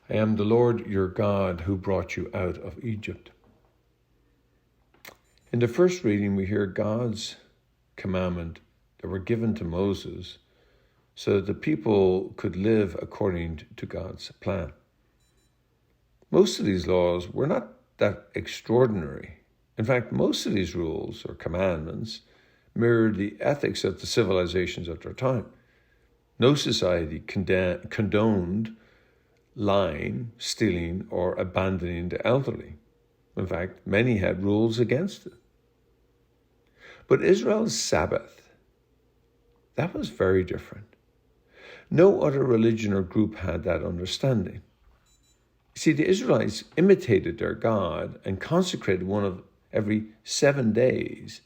I am the Lord your God who brought you out of Egypt. In the first reading, we hear God's commandment that were given to Moses so that the people could live according to God's plan. Most of these laws were not that extraordinary. In fact, most of these rules or commandments mirrored the ethics of the civilizations of their time. No society condoned lying, stealing, or abandoning the elderly. In fact, many had rules against it. But Israel's Sabbath, that was very different. No other religion or group had that understanding. See, the Israelites imitated their God and consecrated one of every 7 days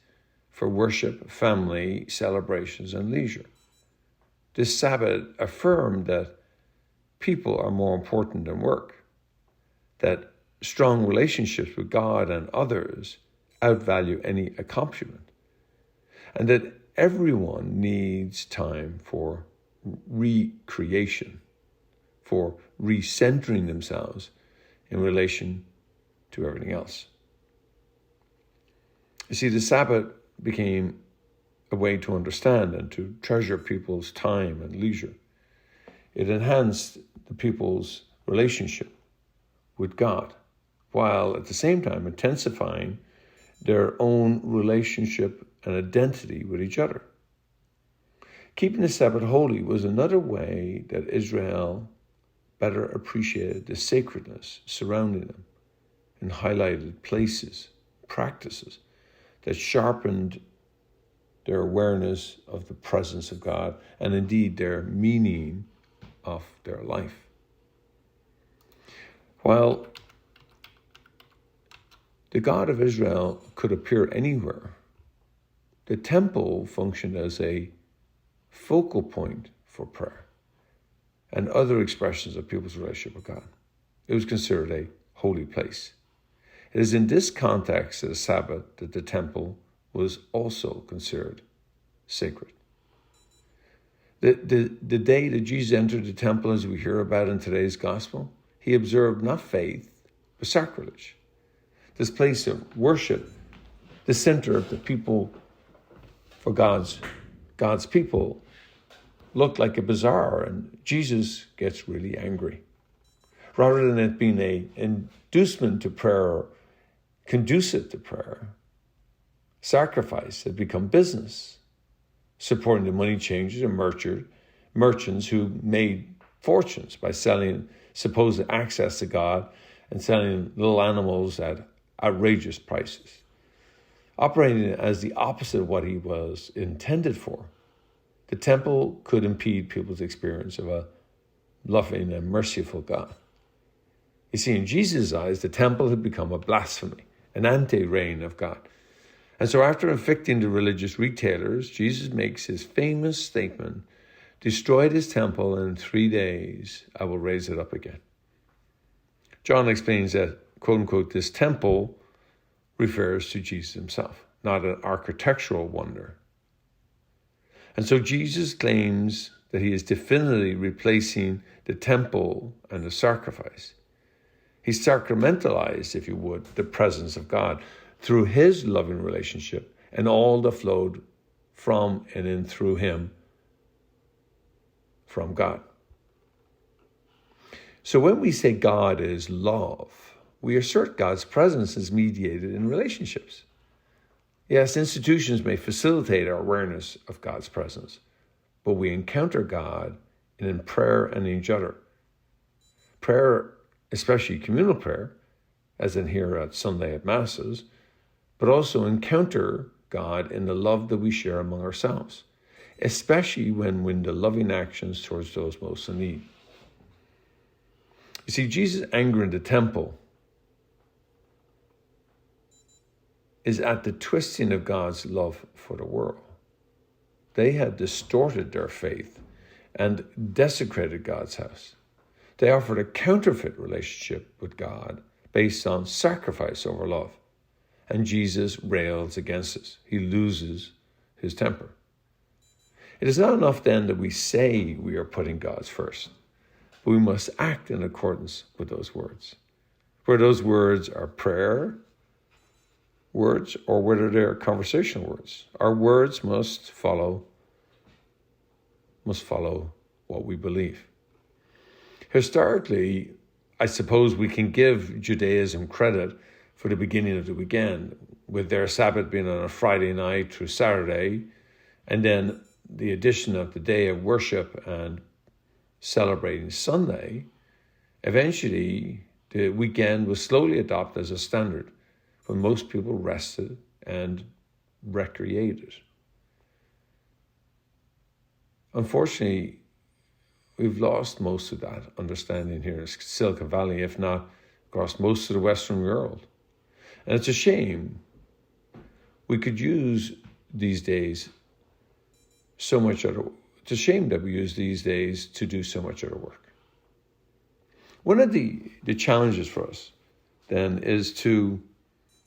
for worship, family, celebrations, and leisure. This Sabbath affirmed that people are more important than work, that strong relationships with God and others outvalue any accomplishment, and that everyone needs time for recreation, for recentering themselves in relation to everything else. You see, the Sabbath became a way to understand and to treasure people's time and leisure. It enhanced the people's relationship with God, while at the same time intensifying their own relationship and identity with each other. Keeping the Sabbath holy was another way that Israel better appreciated the sacredness surrounding them and highlighted places, practices that sharpened their awareness of the presence of God and indeed their meaning of their life. While the God of Israel could appear anywhere, the temple functioned as a focal point for prayer and other expressions of people's relationship with God. It was considered a holy place. It is in this context of the Sabbath that the temple was also considered sacred. The day that Jesus entered the temple, as we hear about in today's gospel, he observed not faith, but sacrilege. This place of worship, the center of the people for God's people, looked like a bazaar, and Jesus gets really angry. Rather than it being an inducement to prayer, conducive to prayer, sacrifice had become business, supporting the money changers and merchants who made fortunes by selling supposed access to God and selling little animals at outrageous prices, operating as the opposite of what he was intended for. The temple could impede people's experience of a loving and merciful God. You see, in Jesus' eyes, the temple had become a blasphemy, an anti-reign of God. And so after inflicting the religious retailers, Jesus makes his famous statement, "Destroy this temple, and in 3 days I will raise it up again." John explains that, quote unquote, this temple refers to Jesus himself, not an architectural wonder. And so Jesus claims that he is definitively replacing the temple and the sacrifice. He sacramentalized, if you would, the presence of God through his loving relationship and all that flowed from and in through him from God. So when we say God is love, we assert God's presence is mediated in relationships. Yes, institutions may facilitate our awareness of God's presence, but we encounter God in prayer and in each other. Prayer, especially communal prayer, as in here at Sunday at Masses, but also encounter God in the love that we share among ourselves, especially when we do loving actions towards those most in need. You see, Jesus' anger in the temple is at the twisting of God's love for the world. They had distorted their faith and desecrated God's house. They offered a counterfeit relationship with God based on sacrifice over love. And Jesus rails against this. He loses his temper. It is not enough then that we say we are putting God first. but we must act in accordance with those words. Whether those words are prayer words or whether they're conversational words, our words must follow what we believe. Historically, I suppose we can give Judaism credit for the beginning of the weekend, with their Sabbath being on a Friday night through Saturday, and then the addition of the day of worship and celebrating Sunday. Eventually, the weekend was slowly adopted as a standard when most people rested and recreated. Unfortunately, we've lost most of that understanding here in Silicon Valley, if not across most of the Western world. And it's a shame. We could use these days so much other. It's a shame that we use these days to do so much other work. One of the challenges for us then is to,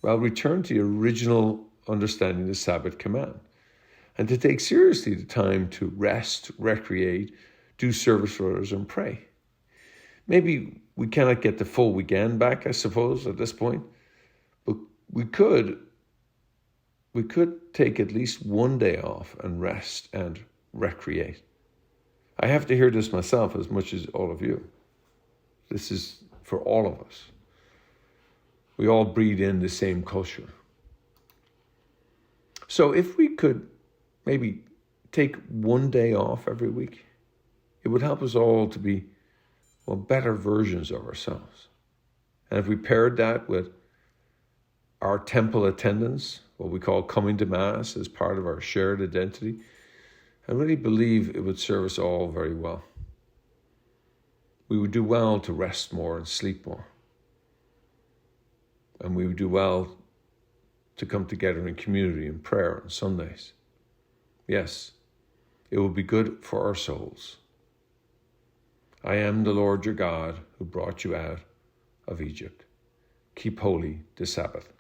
return to the original understanding of the Sabbath command, and to take seriously the time to rest, recreate, do service for others, and pray. Maybe we cannot get the full weekend back, I suppose, at this point, but we could take at least one day off and rest and recreate. I have to hear this myself as much as all of you. This is for all of us. We all breathe in the same culture. So if we could maybe take one day off every week, it would help us all to be, better versions of ourselves. And if we paired that with our temple attendance, what we call coming to Mass as part of our shared identity, I really believe it would serve us all very well. We would do well to rest more and sleep more. And we would do well to come together in community and prayer on Sundays. Yes, it will be good for our souls. I am the Lord your God who brought you out of Egypt. Keep holy the Sabbath.